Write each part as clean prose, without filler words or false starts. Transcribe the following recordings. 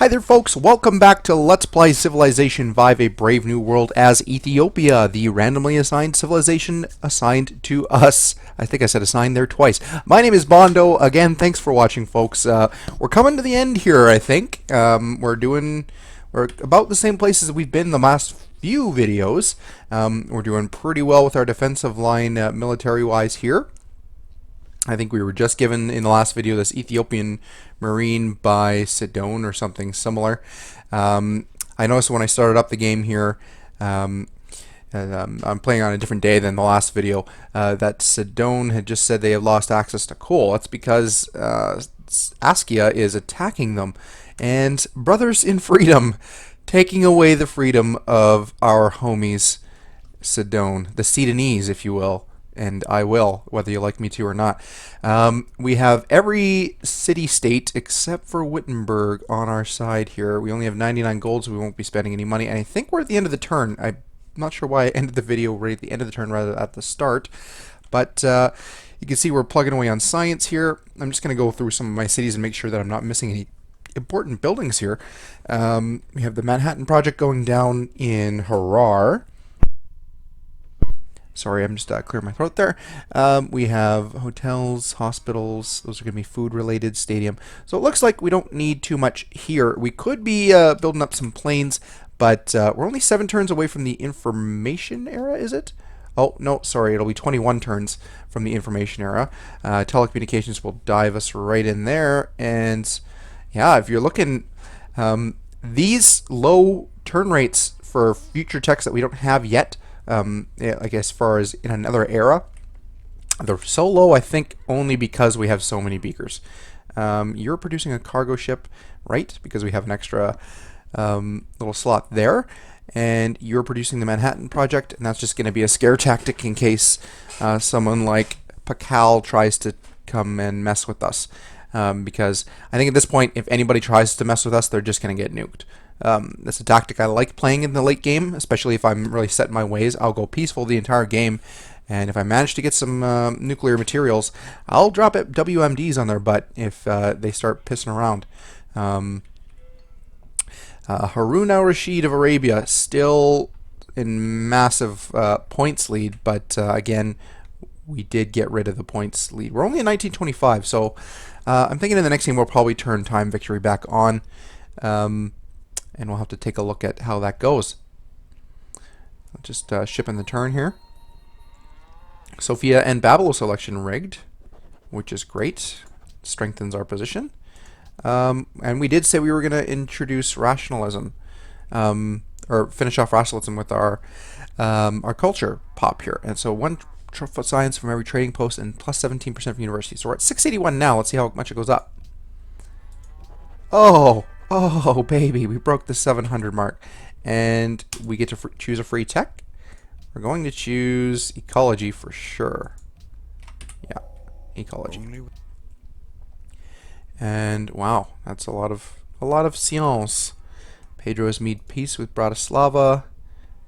Hi there folks, welcome back to Let's Play Civilization V: A Brave New World as Ethiopia, the randomly assigned civilization assigned to us. I think I said assigned there twice. My name is Bondo. Again, thanks for watching folks. We're coming to the end here, I think. We're about the same places we've been the last few videos. We're doing pretty well with our defensive line military-wise here. I think we were just given in the last video this Ethiopian marine by Sidon or something similar. I noticed when I started up the game here, I'm playing on a different day than the last video, that Sidon had just said they have lost access to coal. That's because Askia is attacking them. And brothers in freedom, taking away the freedom of our homies Sidon, the Sudanese, if you will. And I will, whether you like me to or not. We have every city-state except for Wittenberg on our side here. We only have 99 gold, so we won't be spending any money. And I think we're at the end of the turn. I'm not sure why I ended the video right at the end of the turn rather than at the start. But you can see we're plugging away on science here. I'm just going to go through some of my cities and make sure that I'm not missing any important buildings here. We have the Manhattan Project going down in Harar. Sorry, I'm just clearing my throat there. We have hotels, hospitals. Those are going to be food-related, stadium. So it looks like we don't need too much here. We could be building up some planes, but we're only 7 turns away from the information era, is it? Oh, no, sorry. It'll be 21 turns from the information era. Telecommunications will dive us right in there. And, yeah, if you're looking... these low turn rates for future techs that we don't have yet... like as far as in another era, they're so low I think only because we have so many beakers. You're producing a cargo ship, right? Because we have an extra little slot there, and you're producing the Manhattan Project, and that's just going to be a scare tactic in case someone like Pakal tries to come and mess with us. Because I think at this point, if anybody tries to mess with us, they're just going to get nuked. That's a tactic I like playing in the late game, especially if I'm really set in my ways. I'll go peaceful the entire game, and if I manage to get some nuclear materials, I'll drop WMDs on their butt if they start pissing around. Harun al-Rashid of Arabia still in massive points lead, but again, we did get rid of the points lead. We're only in 1925, so I'm thinking in the next game we'll probably turn time victory back on. And we'll have to take a look at how that goes. I'll just ship in the turn here. Sofia and Babylon selection rigged, which is great. Strengthens our position. And we did say we were going to introduce rationalism, or finish off rationalism with our culture pop here. And so 1 science from every trading post and plus 17% from university. So we're at 681 now. Let's see how much it goes up. Oh, baby, we broke the 700 mark. And we get to choose a free tech. We're going to choose ecology for sure. Yeah, ecology. And wow, that's a lot of science. Pedro has made peace with Bratislava.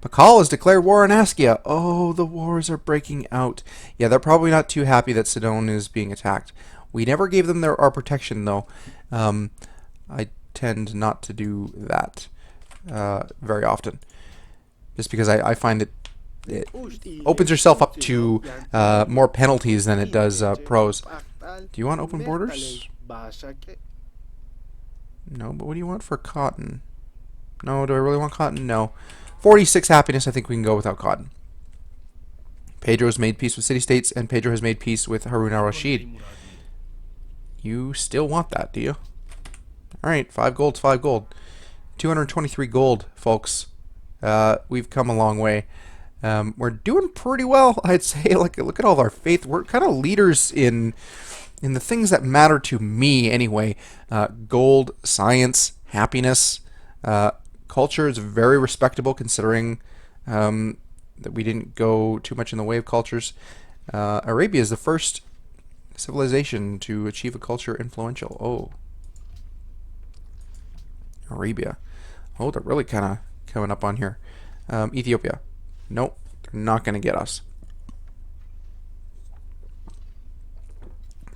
Pakal has declared war on Askia. Oh, the wars are breaking out. Yeah, they're probably not too happy that Sidon is being attacked. We never gave them our protection, though. I tend not to do that very often, just because I find it opens yourself up to more penalties than it does pros. Do you want open borders? No, but what do you want for cotton? No, do I really want cotton? No. 46 happiness, I think we can go without cotton. Pedro has made peace with city-states, and Pedro has made peace with Harun al-Rashid. You still want that, do you? Alright, 5 gold's 5 gold. 223 gold, folks. We've come a long way. We're doing pretty well, I'd say. Look at all of our faith. We're kind of leaders in the things that matter to me, anyway. Gold, science, happiness. Culture is very respectable, considering that we didn't go too much in the way of cultures. Arabia is the first civilization to achieve a culture influential. Oh. Arabia. Oh, they're really kind of coming up on here. Ethiopia. Nope, they're not going to get us.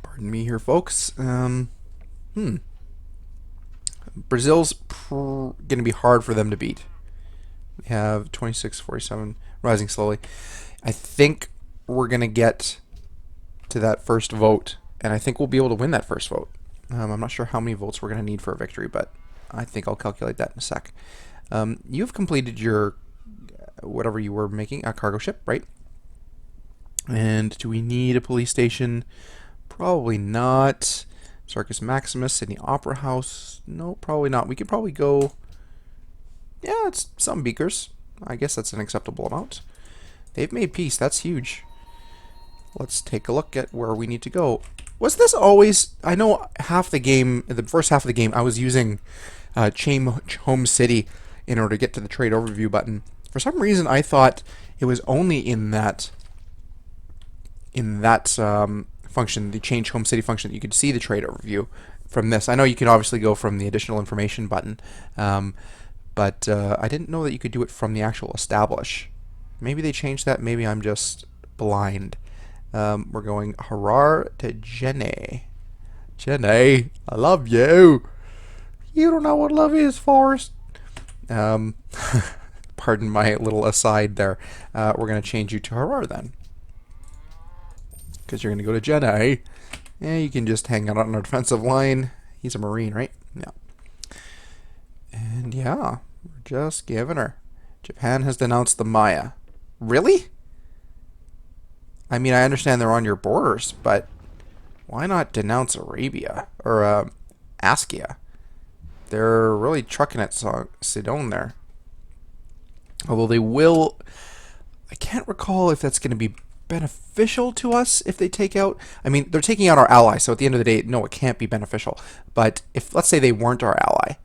Pardon me here, folks. Brazil's going to be hard for them to beat. We have 26-47, rising slowly. I think we're going to get to that first vote, and I think we'll be able to win that first vote. I'm not sure how many votes we're going to need for a victory, but I think I'll calculate that in a sec. You've completed your whatever you were making, a cargo ship, right? And do we need a police station? Probably not. Circus Maximus, Sydney Opera House. No, probably not. We could probably go... Yeah, it's some beakers. I guess that's an acceptable amount. They've made peace. That's huge. Let's take a look at where we need to go. Was this always... I know half the game, the first half of the game, I was using Change Home City in order to get to the trade overview button. For some reason, I thought it was only in that function, the Change Home City function, that you could see the trade overview from this. I know you can obviously go from the additional information button, but I didn't know that you could do it from the actual establish. Maybe they changed that. Maybe I'm just blind. We're going Harar to Jenny. Jenny, I love you. You don't know what love is, Forrest. Pardon my little aside there. We're going to change you to Harar then. Because you're going to go to Jenny. Yeah, you can just hang out on our defensive line. He's a Marine, right? Yeah. And yeah, we're just giving her. Japan has denounced the Maya. Really? I mean, I understand they're on your borders, but why not denounce Arabia? Or Askia? They're really trucking it, Sidon there. Although they will... I can't recall if that's going to be beneficial to us if they take out... I mean, they're taking out our ally, so at the end of the day, no, it can't be beneficial. But if, let's say they weren't our ally,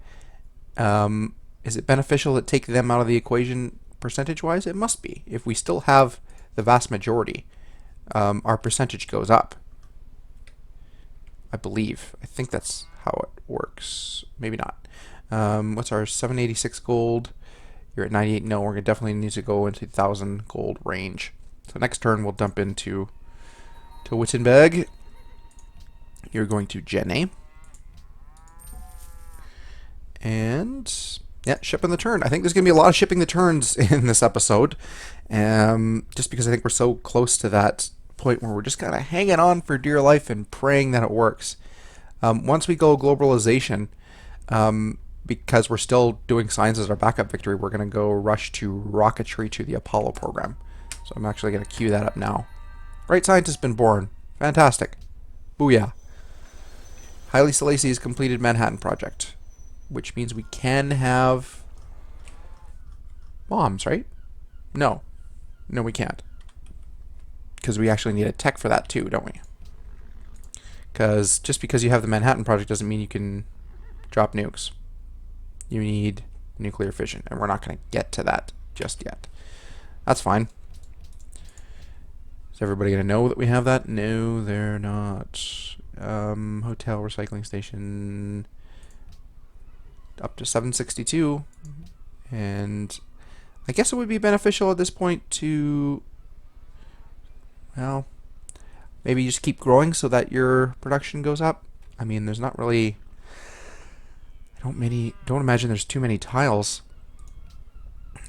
is it beneficial to take them out of the equation percentage-wise? It must be. If we still have the vast majority, our percentage goes up. I believe. I think that's how it works. Maybe not. What's our 786 gold? You're at 98. No, we're going to definitely need to go into the 1,000 gold range. So next turn we'll dump into Wittenberg. You're going to Jenny. And yeah, shipping the turn. I think there's going to be a lot of shipping the turns in this episode. Just because I think we're so close to that point where we're just kind of hanging on for dear life and praying that it works. Once we go globalization, because we're still doing science as our backup victory, we're going to go rush to rocketry to the Apollo program. So I'm actually going to queue that up now. Right scientist been born. Fantastic. Booyah. Haile Selassie has completed Manhattan Project, which means we can have bombs, right? No. No, we can't. Because we actually need a tech for that too, don't we? Because just because you have the Manhattan Project doesn't mean you can drop nukes. You need nuclear fission, and we're not going to get to that just yet. That's fine. Is everybody going to know that we have that? No, they're not. Hotel, recycling station, up to 762. And I guess it would be beneficial at this point to, well, maybe just keep growing so that your production goes up. I mean, there's not really... Don't imagine there's too many tiles.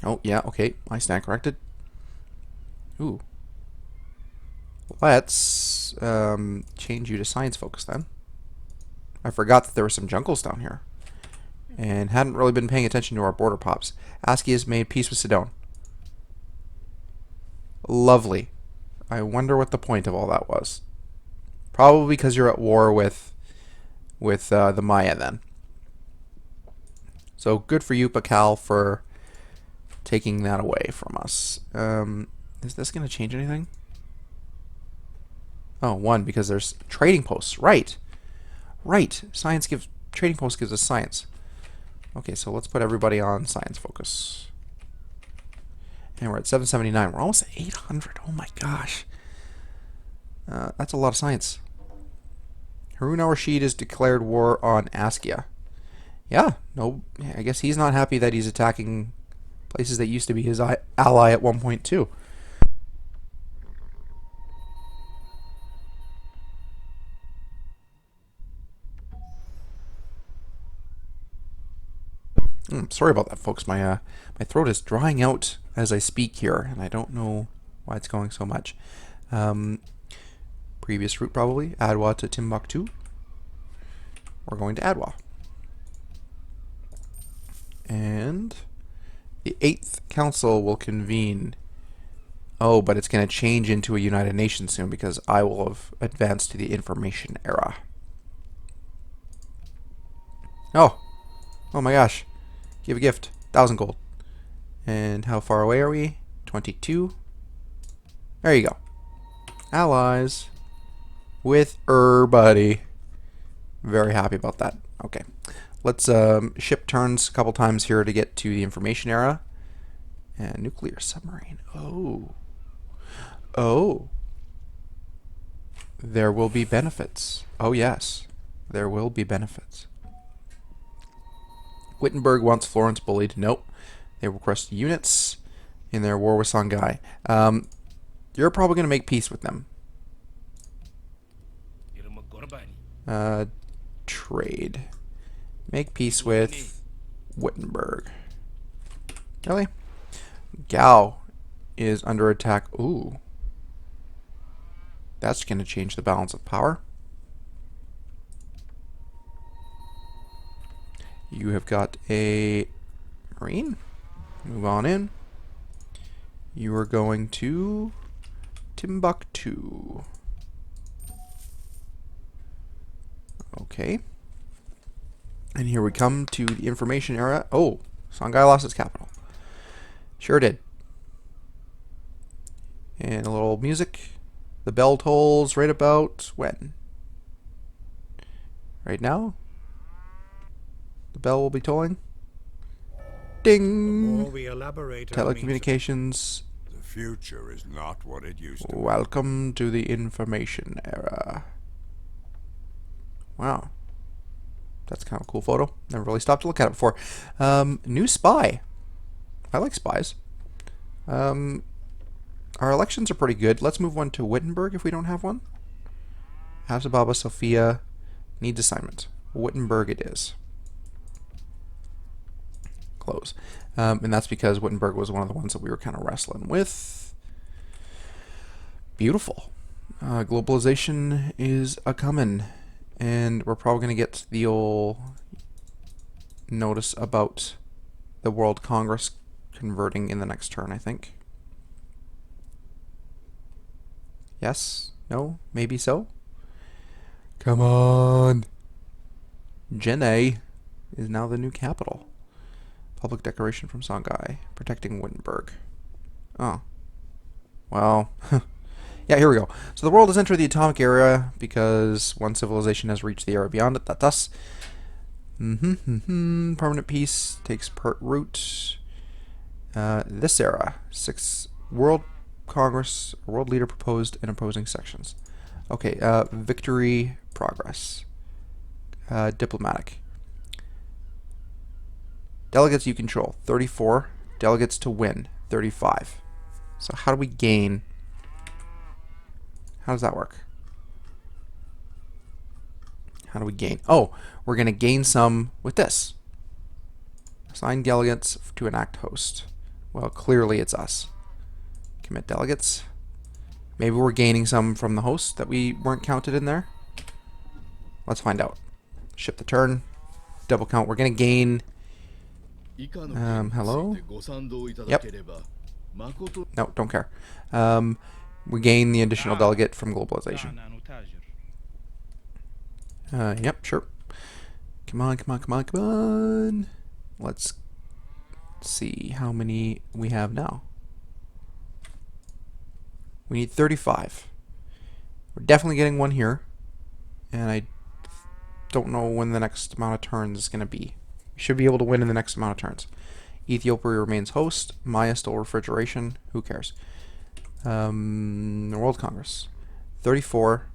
Oh, yeah, okay. I stand corrected. Ooh. Let's change you to science focus then. I forgot that there were some jungles down here. And hadn't really been paying attention to our border pops. ASCII has made peace with Sidon. Lovely. I wonder what the point of all that was. Probably because you're at war with the Maya then. So good for you, Pakal, for taking that away from us. Is this going to change anything? Oh, one, because there's trading posts. Right. Right. Trading posts gives us science. Okay, so let's put everybody on science focus. And we're at 779. We're almost at 800. Oh my gosh. That's a lot of science. Harun al-Rashid has declared war on Askia. Yeah, no, I guess he's not happy that he's attacking places that used to be his ally at 1.2. Sorry about that, folks. My throat is drying out as I speak here, and I don't know why it's going so much. Previous route probably, Adwa to Timbuktu. We're going to Adwa. And the 8th Council will convene. Oh, but it's going to change into a United Nations soon because I will have advanced to the information era. Oh my gosh. Give a gift. 1,000 gold. And how far away are we? 22. There you go. Allies. With buddy. Very happy about that. Okay. Let's ship turns a couple times here to get to the information era. And nuclear submarine. Oh. There will be benefits. Oh yes. There will be benefits. Wittenberg wants Florence bullied. Nope. They request units in their war with Pangaea. You're probably going to make peace with them. Trade. Make peace with Wittenberg. Really? Gao is under attack. Ooh. That's going to change the balance of power. You have got a Marine. Move on in. You are going to Timbuktu. Okay. And here we come to the information era. Oh, Pangaea lost its capital. Sure did. And a little music. The bell tolls right about when? Right now? The bell will be tolling. Ding! Telecommunications. The future is not what it used to be. Welcome to the information era. Wow. That's kind of a cool photo. Never really stopped to look at it before. New spy. I like spies. Our elections are pretty good. Let's move one to Wittenberg if we don't have one. Absababa Sophia needs assignment. Wittenberg it is. Close. And that's because Wittenberg was one of the ones that we were kind of wrestling with. Beautiful. Globalization is a-comin'. And we're probably going to get the old notice about the World Congress converting in the next turn, I think. Yes? No? Maybe so? Come on! Jenne is now the new capital. Public declaration from Pangaea, protecting Wittenberg. Oh. Well, yeah, here we go. So the world has entered the atomic era because one civilization has reached the era beyond it. That's us. Permanent peace takes root. This era, 6 World Congress, world leader proposed in opposing sections. Okay, victory, progress. Diplomatic. Delegates you control, 34. Delegates to win, 35. So how do we gain? How does that work? How do we gain? Oh, we're going to gain some with this. Assign delegates to enact host. Well, clearly it's us. Commit delegates. Maybe we're gaining some from the host that we weren't counted in there. Let's find out. Ship the turn. Double count. We're going to gain... hello? Yep. No, don't care. We gain the additional delegate from globalization. Yep, sure. Come on. Let's see how many we have now. We need 35. We're definitely getting one here. And I don't know when the next amount of turns is going to be. We should be able to win in the next amount of turns. Ethiopia remains host. Maya still refrigeration. Who cares? World Congress. 34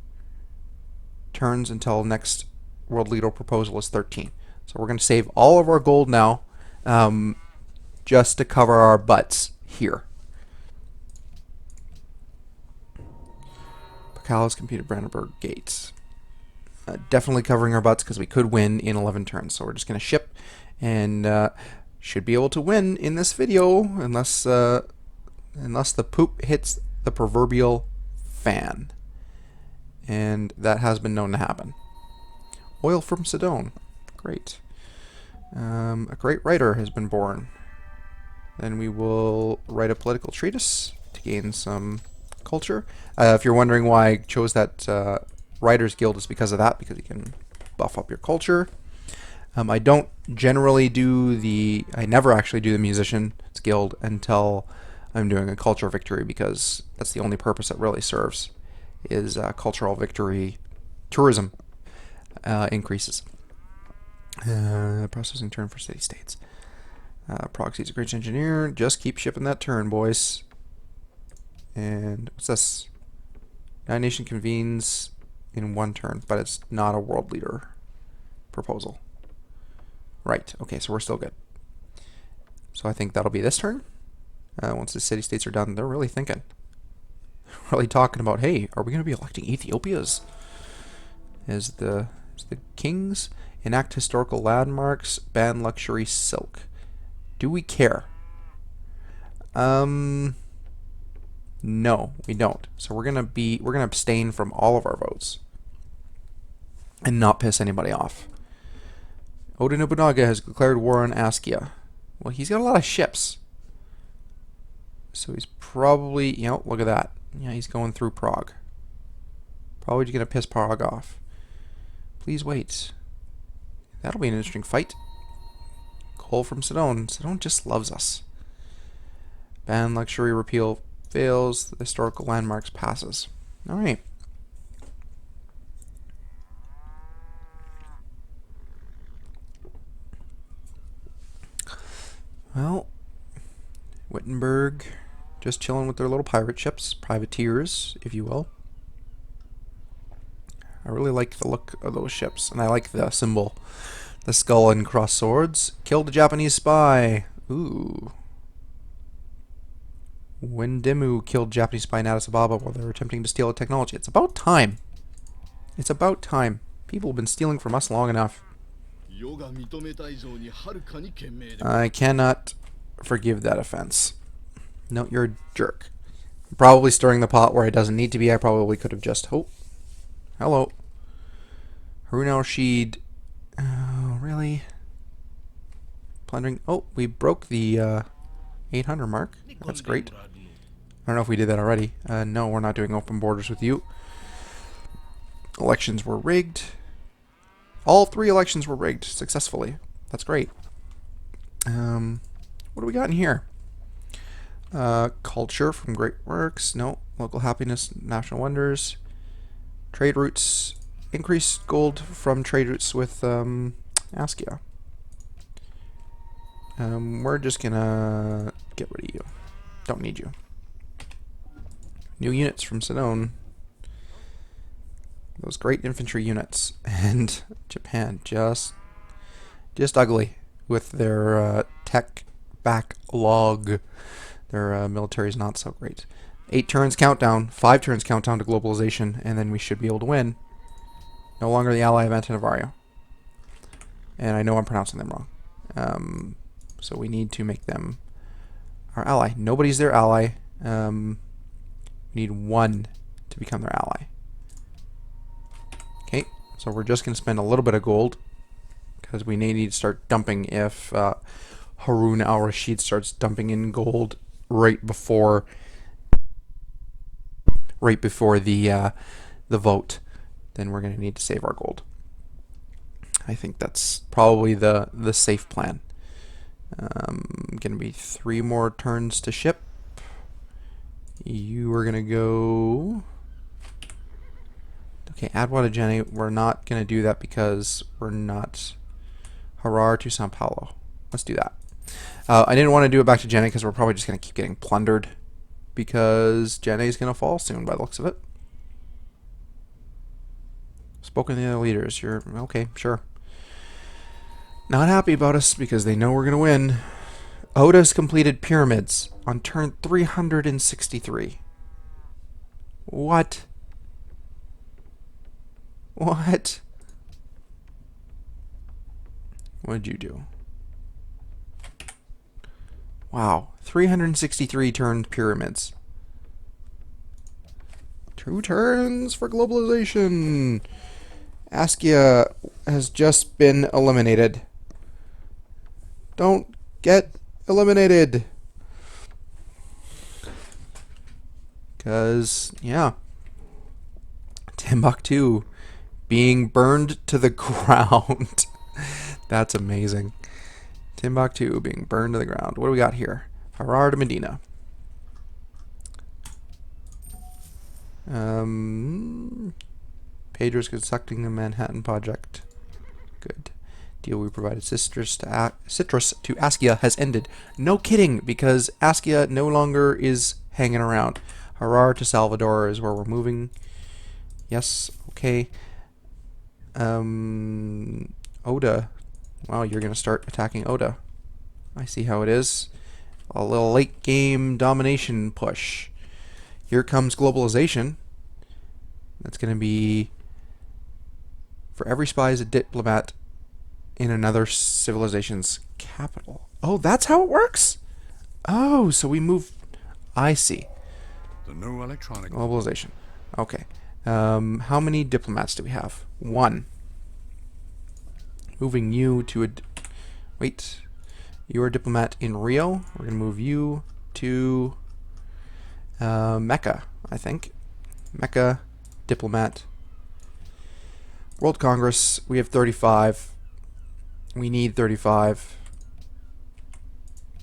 turns until next world leader proposal is 13. So we're going to save all of our gold now just to cover our butts here. Pakalas competed Brandenburg Gates. Definitely covering our butts because we could win in 11 turns. So we're just going to ship and should be able to win in this video unless unless the poop hits the proverbial fan. And that has been known to happen. Oil from Sidon. Great. A great writer has been born. Then we will write a political treatise to gain some culture. If you're wondering why I chose that Writers Guild, it's because of that, because you can buff up your culture. I don't generally do I never actually do the Musician's Guild until I'm doing a cultural victory, because that's the only purpose it really serves, is cultural victory tourism increases. Processing turn for city-states. Proxy's a great engineer. Just keep shipping that turn, boys. And what's this? United Nation convenes in one turn, but it's not a world leader proposal. Right, okay, so we're still good. So I think that'll be this turn. Once the city-states are done, they're really thinking. Really talking about, hey, are we going to be electing Ethiopias as the kings? Enact historical landmarks, ban luxury silk. Do we care? No, we don't. So we're gonna abstain from all of our votes and not piss anybody off. Oda Nobunaga has declared war on Askia. Well, he's got a lot of ships, so he's probably, look at that. Yeah, he's going through Prague. Probably gonna piss Prague off. Please wait. That'll be an interesting fight. Coal from Sidon. Sidon just loves us. Ban luxury repeal fails. The historical landmarks passes. Alright. Well, Wittenberg just chilling with their little pirate ships. Privateers, if you will. I really like the look of those ships, and I like the symbol. The skull and cross swords. Killed a Japanese spy. Ooh. Wendimu killed Japanese spy in Addis Ababa while they were attempting to steal a technology. It's about time. It's about time. People have been stealing from us long enough. I cannot forgive that offense. No, you're a jerk. Probably stirring the pot where it doesn't need to be. I probably could have just... Oh. Hello. Harun al-Rashid. Oh, really? Plundering. Oh, we broke the 800 mark. That's great. I don't know if we did that already. No, we're not doing open borders with you. Elections were rigged. All 3 elections were rigged successfully. That's great. What do we got in here? Culture from Great Works. No. Local happiness, national wonders. Trade routes. Increased gold from trade routes with Askia. We're just gonna get rid of you. Don't need you. New units from Sidon. Those great infantry units. And Japan, just ugly with their tech backlog. Their military is not so great. 8 turns countdown, 5 turns countdown to globalization, and then we should be able to win. No longer the ally of Antanavario. And I know I'm pronouncing them wrong. So we need to make them our ally. Nobody's their ally. We need 1 to become their ally. Okay, so we're just going to spend a little bit of gold, because we need to start dumping if Harun al-Rashid starts dumping in gold right before the vote. Then we're going to need to save our gold. I think that's probably the safe plan. Going to be 3 more turns to ship. You are going to go... Okay, Adwa to Jenny. We're not going to do that because we're not... Harar to Sao Paulo. Let's do that. I didn't want to do it back to Jenny because we're probably just going to keep getting plundered, because Jenny's going to fall soon by the looks of it. Spoken to the other leaders. You're... Okay, sure. Not happy about us because they know we're going to win. Oda's completed pyramids on turn 363. What? What? What'd you do? Wow. 363 turned pyramids. 2 turns for globalization. Askia has just been eliminated. Don't get eliminated. Because, yeah. Timbuktu being burned to the ground. That's amazing. Timbuktu being burned to the ground. What do we got here? Harar to Medina. Pedro's constructing the Manhattan Project. Good. Deal we provided citrus to Askia has ended. No kidding, because Askia no longer is hanging around. Harar to Salvador is where we're moving. Yes, okay. Oda. Wow, you're going to start attacking Oda. I see how it is. A little late game domination push. Here comes globalization. That's going to be... For every spy is a diplomat in another civilization's capital. Oh, that's how it works? Oh, so we move... I see. The new electronic... Globalization. Okay. How many diplomats do we have? 1. Moving you to a... Wait. You're a diplomat in Rio. We're going to move you to... Mecca, I think. Mecca, diplomat. World Congress, we have 35. We need 35.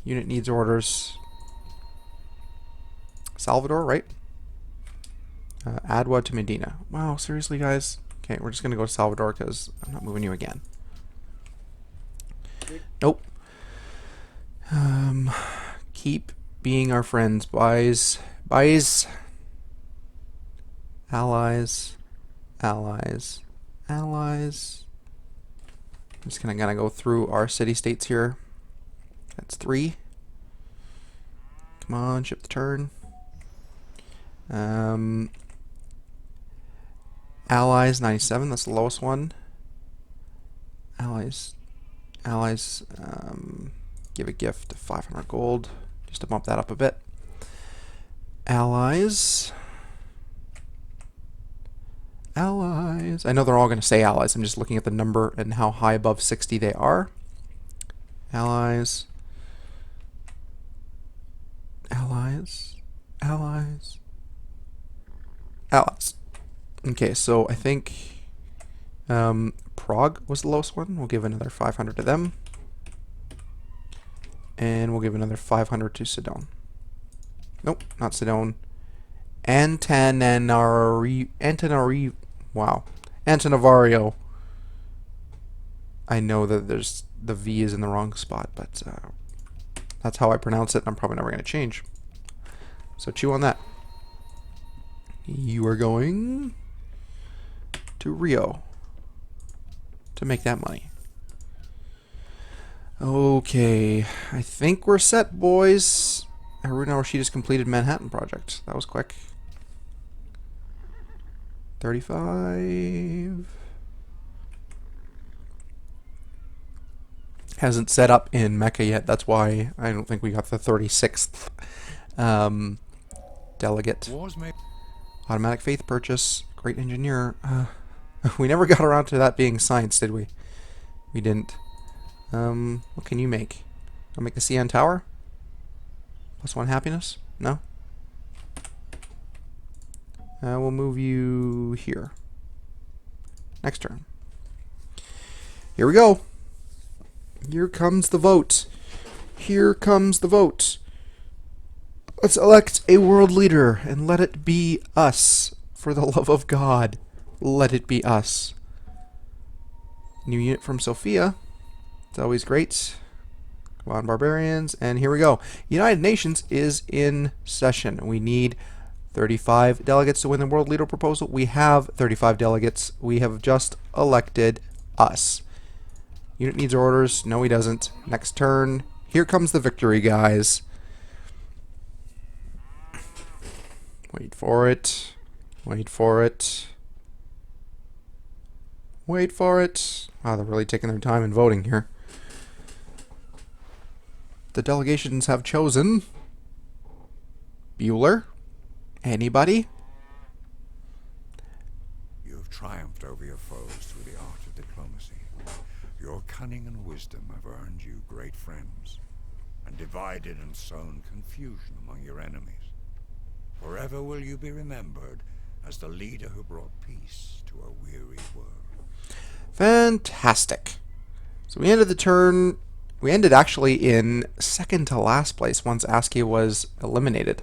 Unit needs orders. Salvador, right? Adwa to Medina. Wow, seriously, guys? Okay, we're just going to go to Salvador because I'm not moving you again. Nope. Keep being our friends, boys. Boys. Allies. Allies. Allies. I'm just gonna go through our city-states here. That's 3. Come on, ship the turn. Allies 97. That's the lowest one. Allies. Allies. Give a gift of 500 gold just to bump that up a bit. Allies. Allies. I know they're all going to say allies. I'm just looking at the number and how high above 60 they are. Allies. Allies. Allies. Allies. Okay, so I think Prague was the lowest one. We'll give another 500 to them. And we'll give another 500 to Sidon. Nope, not Sidon. Wow. Antanavario. I know that there's the V is in the wrong spot, but that's how I pronounce it, and I'm probably never going to change. So chew on that. You are going to Rio to make that money. Okay, I think we're set, boys. Harun al-Rashid has completed Manhattan Project. That was quick. 35. Hasn't set up in Mecca yet. That's why I don't think we got the 36th delegate. Automatic faith purchase. Great engineer. We never got around to that being science, did we? We didn't. What can you make? I'll make the CN Tower? +1 happiness? No? We'll move you here. Next turn. Here we go. Here comes the vote. Here comes the vote. Let's elect a world leader and let it be us. For the love of God, let it be us. New unit from Sofia. It's always great. Come on, barbarians. And here we go. United Nations is in session. We need 35 delegates to win the world leader proposal. We have 35 delegates. We have just elected us. Unit needs orders. No, he doesn't. Next turn. Here comes the victory, guys. Wait for it. Wait for it. Wait for it. Wow, they're really taking their time in voting here. the delegations have chosen Bueller. Anybody? You have triumphed over your foes through the art of diplomacy. Your cunning and wisdom have earned you great friends, and divided and sown confusion among your enemies. Forever will you be remembered as the leader who brought peace to a weary world. Fantastic. So we ended the turn. We ended actually in second to last place once ASCII was eliminated.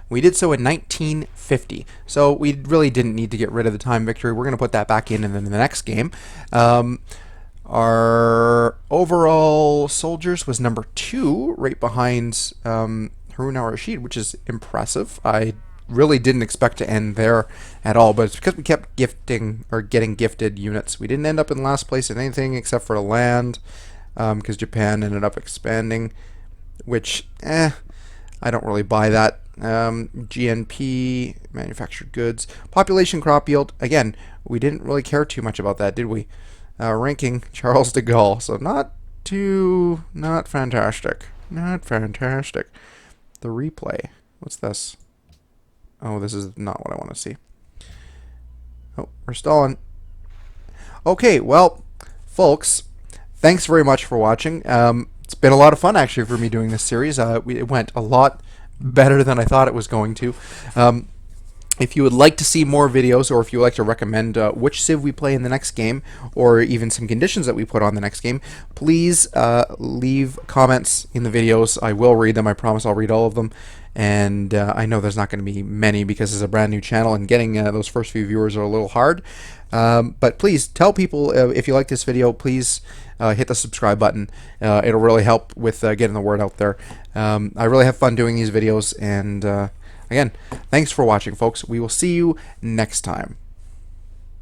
We did so in 1950. So we really didn't need to get rid of the time victory. We're going to put that back in the next game. Our overall soldiers was number 2, right behind Harun al-Rashid, which is impressive. I really didn't expect to end there at all, but it's because we kept getting gifted units. We didn't end up in last place in anything except for land, because Japan ended up expanding, which, I don't really buy that. GNP, manufactured goods, population, crop yield. Again, we didn't really care too much about that, did we? Ranking, Charles de Gaulle. So not fantastic. Not fantastic. The replay. What's this? Oh, this is not what I want to see. Oh, we're stalling. Okay, well, folks, thanks very much for watching. It's been a lot of fun, actually, for me doing this series. It went a lot better than I thought it was going to. If you would like to see more videos, or if you would like to recommend which Civ we play in the next game, or even some conditions that we put on the next game, please leave comments in the videos. I will read them. I promise I'll read all of them. And I know there's not going to be many because it's a brand new channel, and getting those first few viewers are a little hard. But please tell people if you like this video, please hit the subscribe button. It'll really help with getting the word out there. I really have fun doing these videos, and again, thanks for watching, folks. We will see you next time.